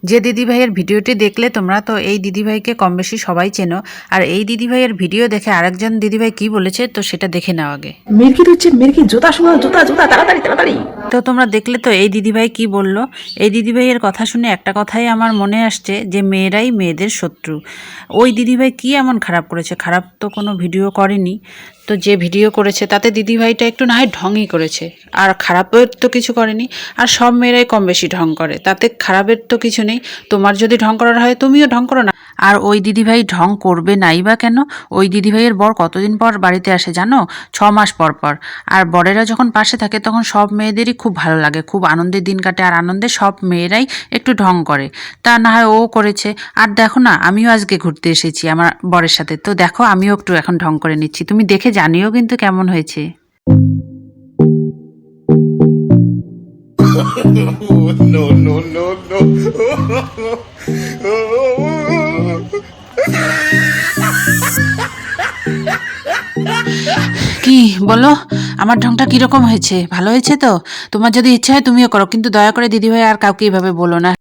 যে দিদিভাইয়ের ভিডিওটি দেখলে তোমরা, তো এই দিদিভাইকে কম বেশি সবাই চেনো। আর এই দিদিভাইয়ের ভিডিও দেখে আরেকজন দিদিভাই কি বলেছে তো সেটা দেখে নাও আগে। মেরকি হচ্ছে মেরকি, জুতা শোনা, জুতা জুতা, তাড়াতাড়ি তাড়াতাড়ি। তো তোমরা দেখলে তো এই দিদিভাই কি বলল। এই দিদিভাইয়ের কথা শুনে একটা কথাই আমার মনে আসছে যে মেয়েরাই মেয়েদের শত্রু। ওই দিদিভাই কি এমন খারাপ করেছে? খারাপ তো কোনো ভিডিও করেনি। তো যে ভিডিও করেছে তাতে দিদিভাইটা একটু না হয় ঢংই করেছে, আর খারাপের তো কিছু করেনি। আর সব মেয়েরাই কম বেশি ঢং করে, তাতে খারাপের তো কিছু নেই। তোমার যদি ঢং করার হয় তুমিও ঢং করো না। আর ওই দিদিভাই ঢং করবে নাই বা কেন? ওই দিদিভাইয়ের বর কতদিন পর বাড়িতে আসে জানো? 6 মাস পর পর। আর বরেরা যখন পাশে থাকে তখন সব মেয়েদেরই খুব ভালো লাগে, খুব আনন্দের দিন কাটে। আর আনন্দে সব মেয়েরাই একটু ঢং করে। তা না হয় ও করেছে। আর দেখো না, আমিও আজকে ঘুরতে এসেছি আমার বরের সাথে, তো দেখো আমিও একটু এখন ঢং করে নিচ্ছি। তুমি দেখে জানিও কিন্তু কেমন হয়েছে। No, no, no, no. কি বলো, আমার ঢংটা কিরকম হয়েছে? ভালো হয়েছে তো? তোমার যদি ইচ্ছা হয় তুমিও করো, কিন্তু দয়া করে দিদিভাই আর কাউকে এইভাবে বলো না।